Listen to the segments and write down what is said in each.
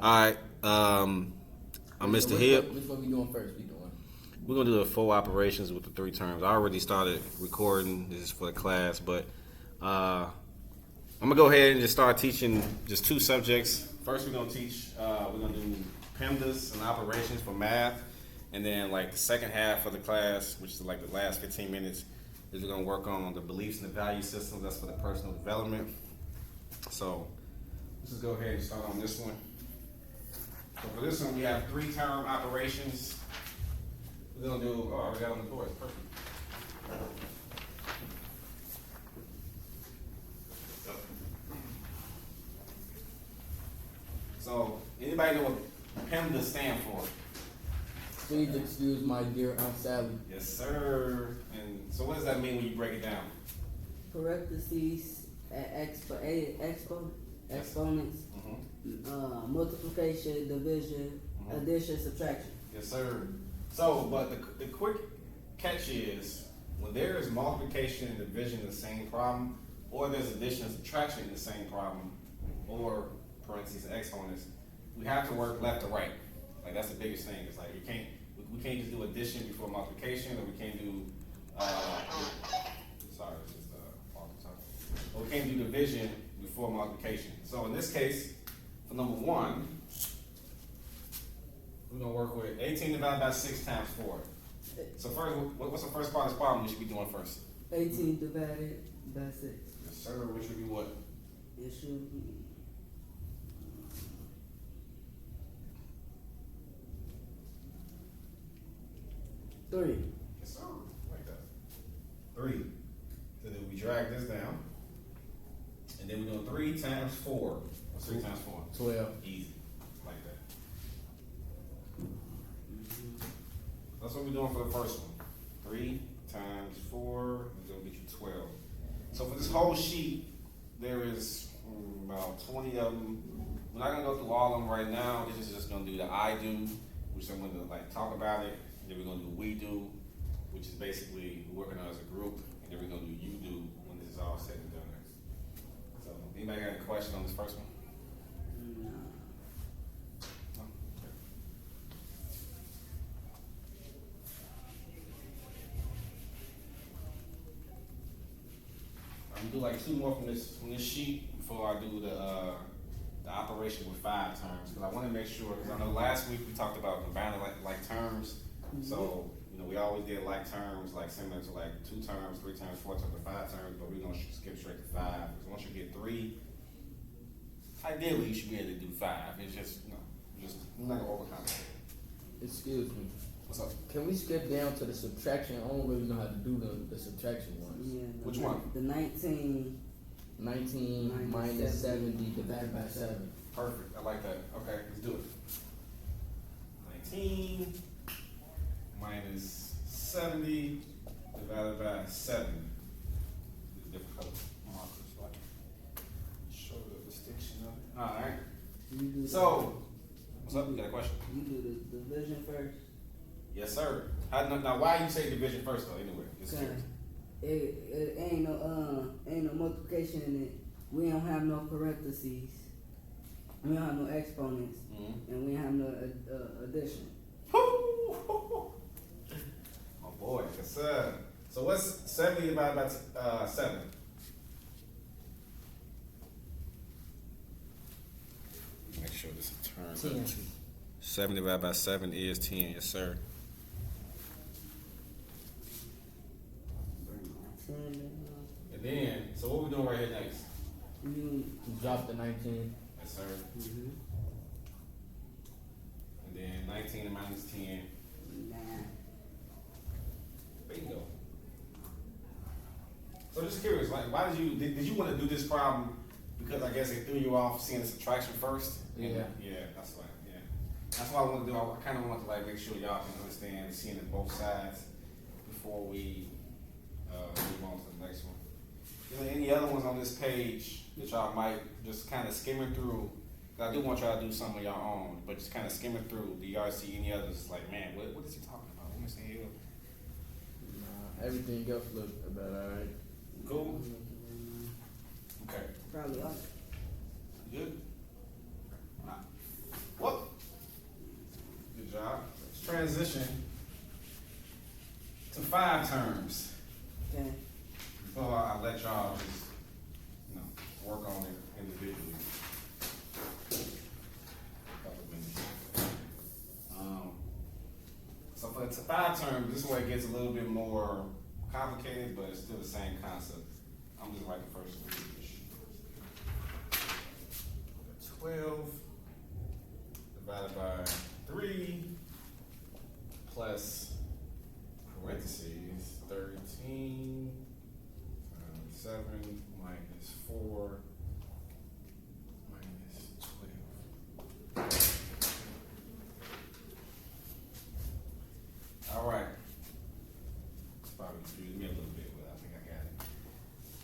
All right. I'm Mr. Hip. Which one we doing first? We're gonna do the 4 operations with the 3 terms. I already started recording. This is for the class, but I'm gonna go ahead and just start teaching just 2 subjects. First, we're gonna teach. We're gonna do PEMDAS and operations for math, and then like the second half of the class, which is like the last 15 minutes, is we're gonna work on the beliefs and the value systems. That's for the personal development. So let's just go ahead and start on this one. So for this one, we have 3 term operations. We're gonna do. Oh, we got on the board. Perfect. So, anybody know what PEMDAS stand for? Please excuse my dear Aunt Sally. Yes, sir. And so, what does that mean when you break it down? Parentheses, exponents, multiplication, division, addition, subtraction. Yes, sir. So, but the quick catch is when there is multiplication and division in the same problem, or there's addition and subtraction in the same problem, or parentheses and exponents, we have to work left to right. Like that's the biggest thing. It's like we can't just do addition before multiplication, or we can't do sorry, it's just off the top. Or we can't do division before multiplication. So in this case, for number 1, we're gonna work with 18 divided by 6 times 4. So first, what's the first part of this problem we should be doing first? 18 divided by 6. Yes, sir. Which should be what? It should be 3. Yes, sir. Like that. 3. So then we drag this down, and then we're doing 3 times 4. What's 3 times 4? 12. Easy. Like that. That's what we're doing for the first one. 3 times 4 is going to get you 12. So for this whole sheet, there is about 20 of them. We're not going to go through all of them right now. This is just going to do the I do, which I'm going to like talk about it. And then we're going to do we do, which is basically working on as a group. And then we're going to do you do when this is all said and done. So anybody got any question on this first one? No. No? Okay. I'm gonna do like 2 more from this sheet before I do the operation with 5 terms, because I want to make sure, because I know last week we talked about combining like terms. So we always did like terms, like similar to like 2 terms, 3 terms, 4 terms, or 5 terms, but we're gonna skip straight to 5. Because once you get 3, ideally you should be able to do 5. It's just we're not gonna overcomplicate. Excuse me. What's up? Can we skip down to the subtraction? I don't really know how to do the subtraction ones. Yeah, Which one? The 19. 19 minus 70 divided by 7. Perfect. I like that. Okay, let's do it. 19 minus 70 divided by 7. Different color markers, so I can show the distinction of it. All right. So, what's up? You got a question? You do the division first. Yes, sir. Now, why you say division first, though? Anyway, just curious. It ain't no multiplication in it. We don't have no parentheses. We don't have no exponents, and we don't have no addition. Oh boy, yes, sir. So what's 70 divided by 7? Make sure this is turned. 10. 7 divided by 7 is 10, yes, sir. 10. And then, so what we doing right here next? You Drop the 19. Yes, sir. And then 19 minus 10. 9. Bingo. So just curious, like, why did you want to do this problem? Because I guess they threw you off seeing the subtraction first. Yeah. Yeah, that's why. Yeah, that's what I want to do. I kind of want to like make sure y'all can understand seeing it both sides before we move on to the next one. Is there any other ones on this page that y'all might just kind of skimming through? I do want y'all to do some of your own, but just kind of skimming through. Do y'all see any others? Like, man, what is he talking about? Let me see here. Everything else looked about alright. Cool. Okay. Probably all. Good. Nah. transition to 5 terms. Okay. Before I let y'all just, work on it individually. Couple minutes. So for it's 5 terms, this is where it gets a little bit more complicated, but it's still the same concept. I'm just writing the first one. 12 divided by 3 plus parentheses 13 times 7 minus 4 minus 12. All right. It's probably confused me a little bit, but I think I got it.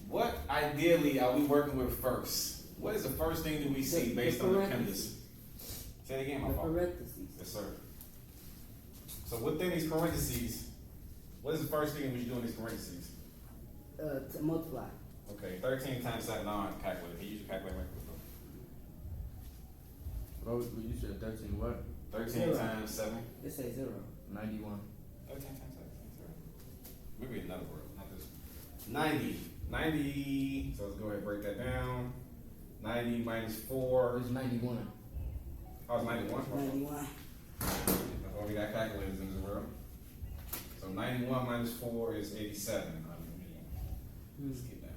What ideally are we working with first? What is the first thing that we see based on the parentheses? Say it again, my The fault. parentheses. Yes, sir. So within these parentheses, what is the first thing that we should do in these parentheses? To multiply. Okay, 13 times 7 on calculator. Can you use your calculator? What you said? 13 what? 13 Zero. times 7. It say 0. 91. 13 times 7. Maybe another word, not this one. 90. 90. So let's go ahead and break that down. 90 minus 4. It's 91. Oh, it's 91. 91. That's why we got calculators in this world. So 91 minus 4 is 87. Let's get down.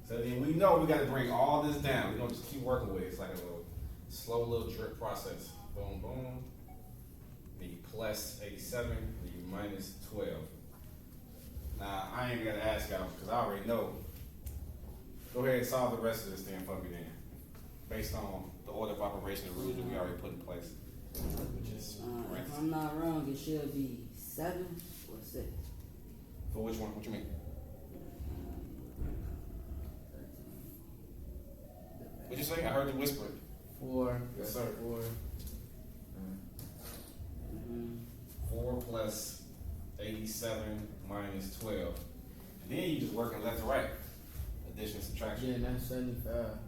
So then we know we got to bring all this down. We're going to just keep working with it. It's like a little slow little drip process. Boom, boom. Then you plus 87, then you minus 12. Now, I ain't got to ask y'all because I already know. Go ahead and solve the rest of this thing for me then. Based on the order of operation and rules that we already put in place. Which is If I'm not wrong, it should be 7 or 6. for which one? What you mean? 13. What you say? I heard you whisper it. 4. Yes, sir. 4. Mhm. 4 plus 87 minus 12. And then you just working left to right. Addition, subtraction. Yeah, that's 75.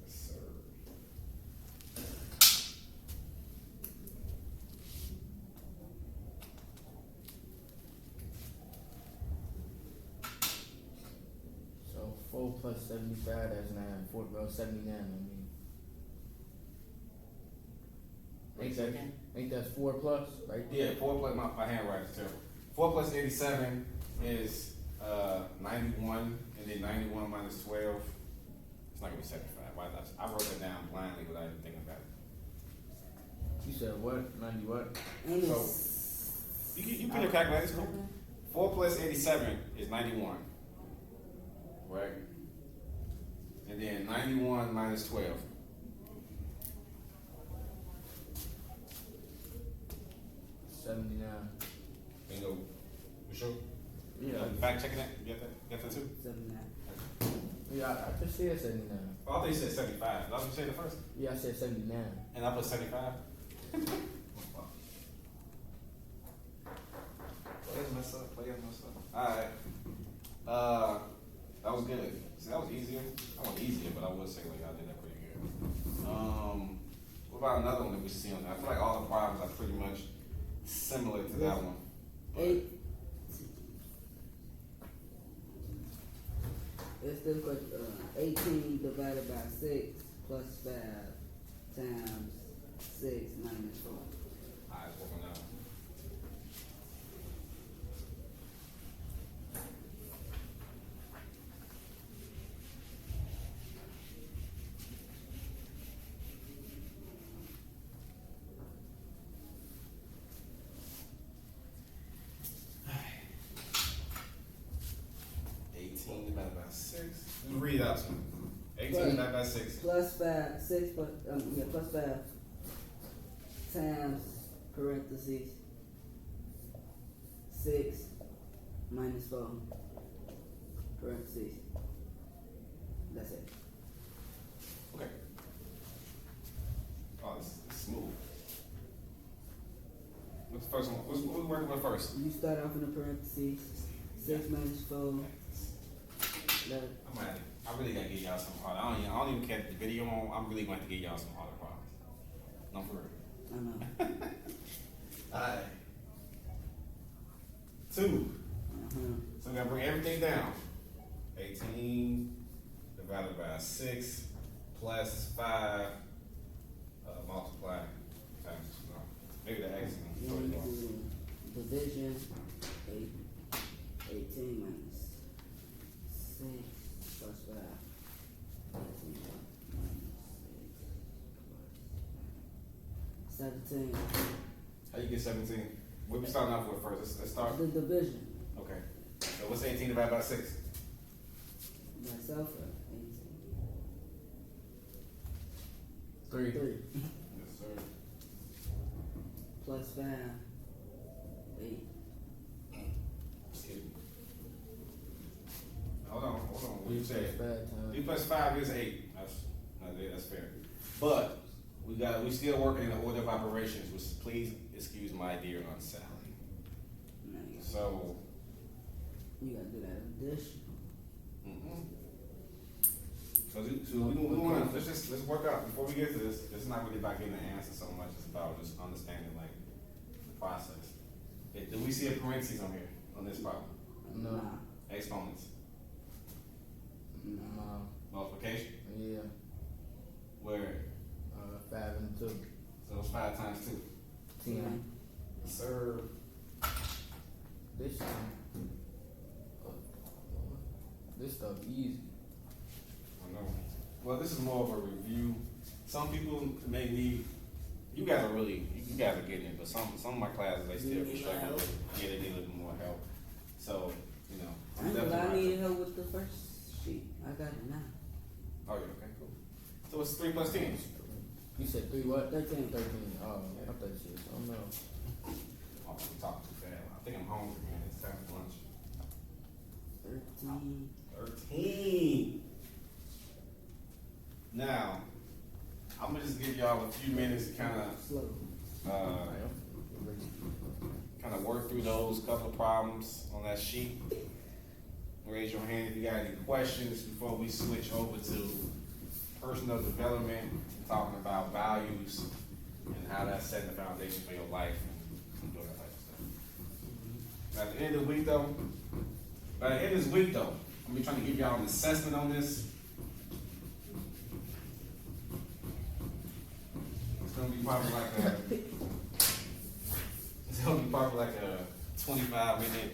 Yes, sir. So 4 plus 75, that's 9. 4, well, 79, I mean. Ain't that 4 plus, right? Yeah, 4 plus, my handwriting is terrible. 4 plus 87 is 91, and then 91 minus 12. It's not gonna be 75. Why not? I wrote that down blindly without even thinking about it. You said what? 90 what? And So, it's You put your calculator, it's cool. 4 plus 87 is 91. Right? And then 91 minus 12. Bingo. You sure? Yeah. Fact checking that? You got that too? 79. Yeah, I just said 79. Oh, I thought you said 75. Did I say the first? Yeah, I said 79. And I put 75? Players mess up. Alright. That was good. See, that was easier. I wasn't easier, but I would say like y'all did that pretty good. What about another one that we see on there? I feel like all the problems are pretty much similar to that one. 8. It's still quick. 18 divided by 6 plus 5 times 6 minus 4. Alright, let's work on that one. Divided by 6. Just read it out to me. 18 divided by 6. Plus 5, 6 plus, plus 5 times parentheses 6 minus 4 parentheses. That's it. Okay. Oh, this is smooth. What's the first one? What we working with first? You start off in the parentheses. 6 minus 4. I really gotta get y'all some harder. I don't even care if the video on. I'm really going to get y'all some harder problems. No, for real. I know. Alright. 2. So we're gonna bring everything down. 18 divided by 6 plus 5 multiply times, no, maybe the X is Then we gonna do division, 18 minus 6 plus 5. 18 minus 6 plus 17. How you get 17? What we starting off with first? Let's start. The division. Okay. So what's 18 divided by 6? Myself, 3. 3 Yes, sir. plus 5, 8. Excuse me. Hold on. What you say? 3 3 plus 5 is 8. That's fair. But we still working in the order of operations, which please excuse my dear Aunt Sally. Now So. you gotta do that addition. So we want to let's work out before we get to this. It's not really about getting the answer so much. It's about just understanding like the process. Do we see a parentheses on here on this problem? No. Nah. Exponents, No. multiplication. Yeah. Where 5 and 2. so it's 5 times 2. 10. Sir, This stuff easy. I know. Well, this is more of a review. Some people may need. You guys are getting it, but some of my classes they still be struggling with. Yeah, they need a little more help. So you know, I ain't gonna lie, I needed help with the first sheet. I got it now. Oh yeah, okay, cool. So it's 3 plus 10. You said 3 what? 13. 13. Oh, I thought you said something else. Oh, I'm talking too fast. I think I'm hungry, man. It's time for lunch. 13. 13. Now, I'm gonna just give y'all a few minutes to kind Slow. of work through those couple of problems on that sheet. Raise your hand if you got any questions before we switch over to personal development, talking about values and how that's setting the foundation for your life and doing that type of stuff. At the end of the week, though, I'm gonna be trying to give y'all an assessment on this. It's gonna be probably like a 25-minute,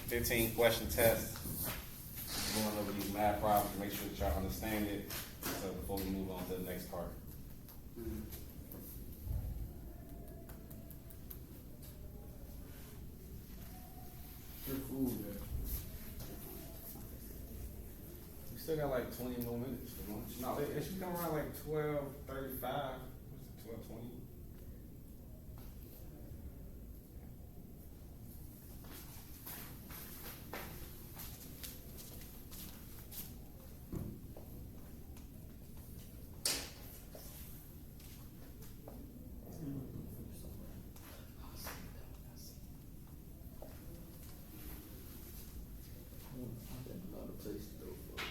15-question test. Going over these math problems to make sure that y'all understand it. So before we move on to the next part. Good food, man. We still got like 20 more minutes for lunch. No, it should come around like 12:35. What's it, 12:20? A lot of places to go for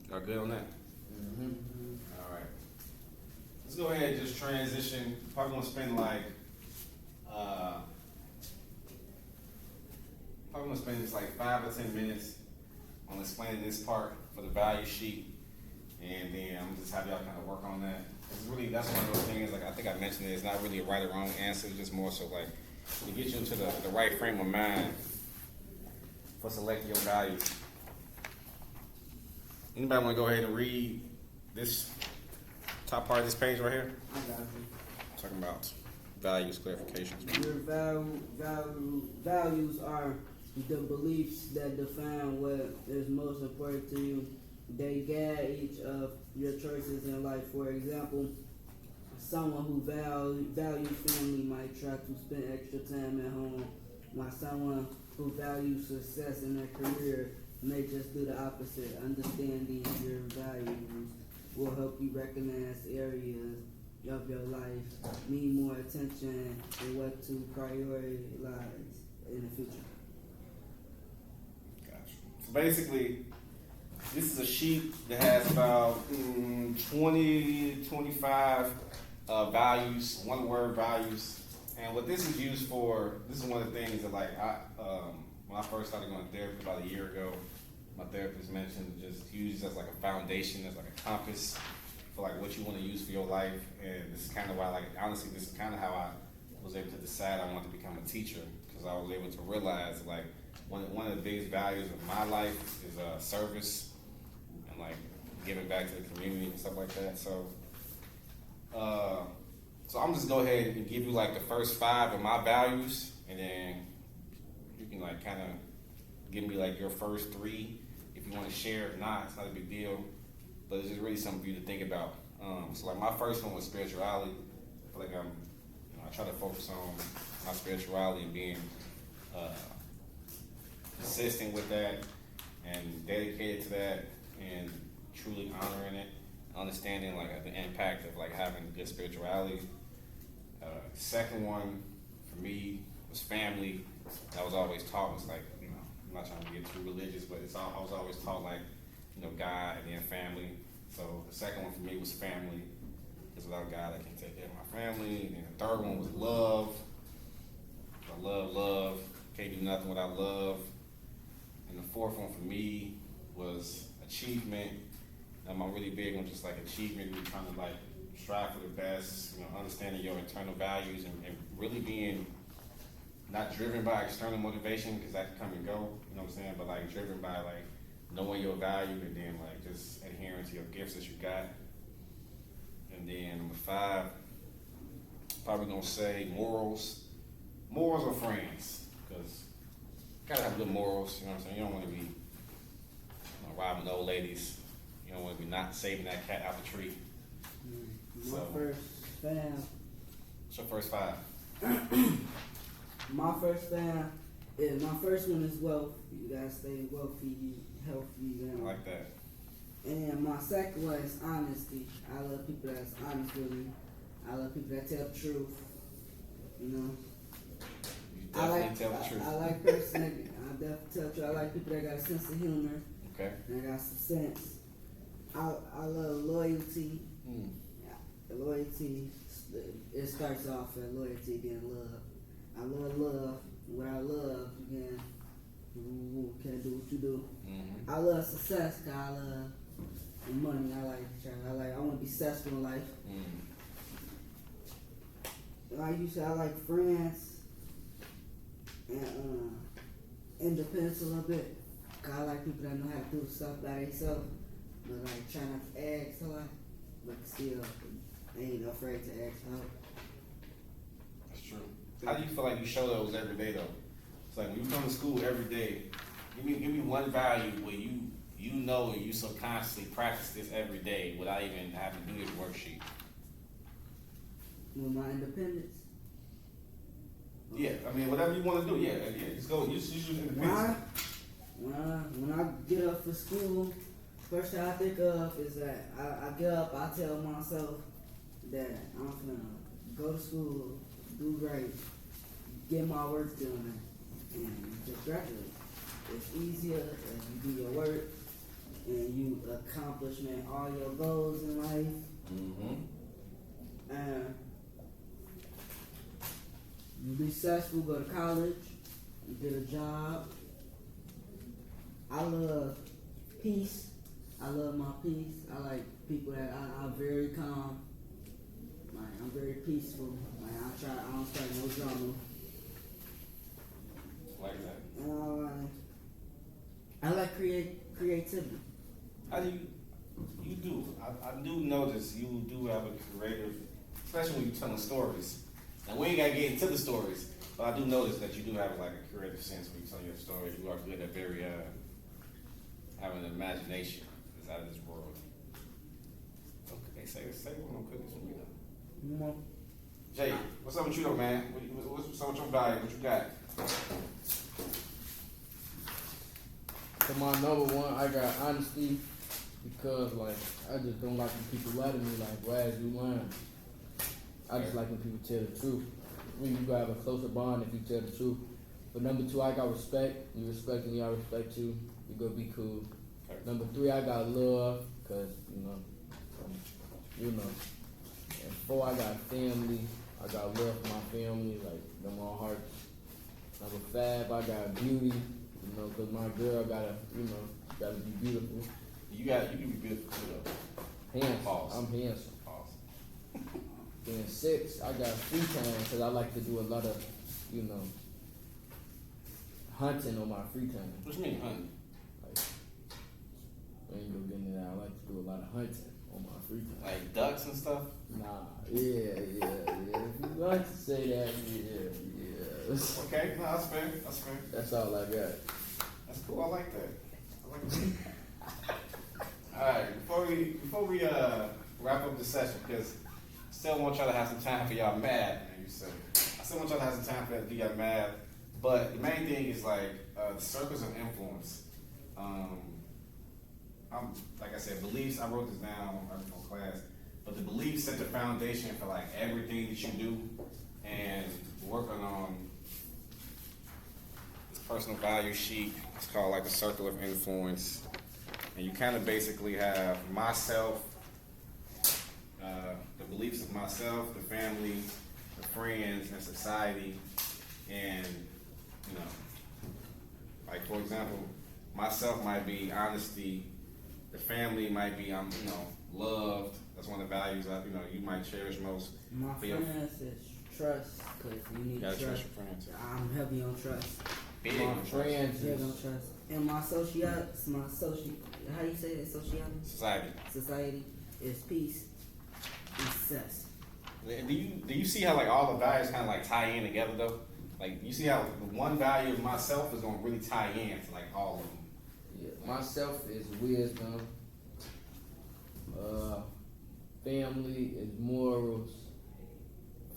Y'all good on that? All right. Let's go ahead and just transition. Probably gonna spend like, just like 5 or 10 minutes on explaining this part for the value sheet, and then I'm gonna just have y'all kind of work on that. It's really, that's one of those things, like I think I mentioned it, it's not really a right or wrong answer, it's just more so like to get you into the right frame of mind for selecting your values. Anybody want to go ahead and read this top part of this page right here? I got you. Talking about values clarifications. Your values are the beliefs that define what is most important to you. They guide each of your choices in life. For example, someone who values family might try to spend extra time at home, while someone who values success in their career may just do the opposite. Understanding your values will help you recognize areas of your life need more attention and what to prioritize in the future. Gotcha. So basically, this is a sheet that has about 20, 25 values, one word values. And what this is used for, this is one of the things that when I first started going to therapy about a year ago, my therapist mentioned just use this as like a foundation, as like a compass for like what you want to use for your life. And this is kind of why, like, honestly, this is kind of how I was able to decide I wanted to become a teacher, because I was able to realize like one of the biggest values of my life is service and like giving back to the community and stuff like that. So I'm just go ahead and give you like the first 5 of my values, and then you can like kind of give me like your first 3 if you want to share. If not, it's not a big deal, but it's just really something for you to think about. So like my first one was spirituality. I feel like I try to focus on my spirituality and being consistent with that and dedicated to that and truly honoring it, understanding like the impact of like having good spirituality. Second one for me was family. I was always taught was like, I'm not trying to get too religious, but I was always taught like, God and then family. So the second one for me was family, because without God I can't take care of my family. And then the third one was love. I love. Can't do nothing without love. And the fourth one for me was achievement. I'm really big on just like achievement and trying to like strive for the best, understanding your internal values and really being not driven by external motivation, because that can come and go, you know what I'm saying? But like driven by like knowing your value and then like just adhering to your gifts that you got. And then number 5, probably gonna say morals. Morals or friends, because you gotta have good morals, you know what I'm saying? You don't want to be robbing old ladies. You don't want to be not saving that cat out the tree. My first fam. What's your first 5? My first fam is my first one is wealth. You gotta stay wealthy, healthy. I like that. And my second one is honesty. I love people that's honest with me. I love people that tell the truth. You definitely tell the truth. I like person that I definitely tell the truth. I like people that got a sense of humor. Okay. And got some sense. I love loyalty. Loyalty, it starts off at loyalty, then love. I love love. Without love, you can't do what you do. Mm-hmm. I love success, cause I love money. I want to be successful in life. Like you said, I like friends and independence a little bit. Cause I like people that know how to do stuff by themselves, but like try not to ask a lot, but still ain't afraid to ask help. That's true. How do you feel like you show those every day though? It's like when you come to school every day, give me one value where you know and you subconsciously practice this every day without even having to do this worksheet. With my independence. Yeah, I mean whatever you want to do. Yeah. Just go. Use your independence. When I get up for school, first thing I think of is that I get up. I tell myself that I'm gonna go to school, do great, get my work done, and just graduate. It's easier if you do your work and you accomplish all your goals in life. And you be successful, go to college, you get a job. I love peace. I love my peace. I like people that I'm very calm. Like, I'm very peaceful. Like, I don't start no drama. Like that. And I like creativity. How do you do? I do notice you do have a creative, especially when you're telling stories. And we ain't gotta get into the stories, but I do notice that you do have like a creative sense when you tell your stories. You are good at very having an imagination that's out of this world. Okay, say we're gonna cook this one, you know. Jay, what's up with you though, man? What's up with your value? What you got? For my number one, I got honesty, because like I just don't like when people lie to me. Like, why is you lying? I just like when people tell the truth. When you gotta have a closer bond if you tell the truth. But number 2, I got respect. You respect me, I respect you. We gonna be cool. Okay. Number 3, I got love, cause you know. And 4, I got family. I got love for my family, like them all hearts. Number 5, I got beauty, cause my girl gotta be beautiful. You can be beautiful too, though. Handsome. Pause. I'm handsome. Pause. Then 6, I got free time because I like to do a lot of, hunting on my free time. What you mean, hunting? Like, I ain't gonna get into that. I like to do a lot of hunting on my free time. Like ducks and stuff? Nah, yeah. If you like to say that, yeah. Okay, no, that's fair. That's fair. That's all I got. That's cool. I like that. All right, before we wrap up the session, because I still want y'all to have some time for y'all math. Man, you said I still want y'all to have some time for y'all math. But the main thing is like the circles of influence. I'm like I said, beliefs. I wrote this down for class, but the beliefs set the foundation for like everything that you do, and working on this personal value sheet. It's called like a circle of influence, and you kind of basically have myself, the beliefs of myself, the family, the friends, and society, and like for example, myself might be honesty. The family might be loved. That's one of the values that you might cherish most. My friends is trust, because you need Gotta trust. trust your friends. I'm heavy on trust. Big My on trust. friends Heavy on is trust. And my how you say that? Society. Society is peace and success. Do you see how like all the values kind of like tie in together though? Like you see how the one value of myself is gonna really tie in to like all of them. yeah. Myself is wisdom. Family is morals.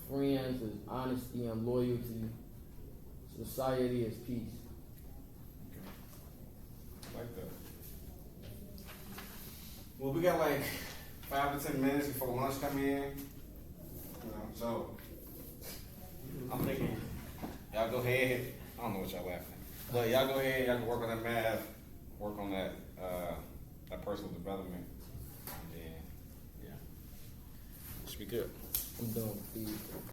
Friends is honesty and loyalty. Society is peace. Like that. Well, we got like 5 to 10 minutes before lunch come in. So I'm thinking y'all go ahead. I don't know what y'all laughing at, but y'all go ahead. Y'all can work on that math, work on that personal development, and then should be good. I'm done with these.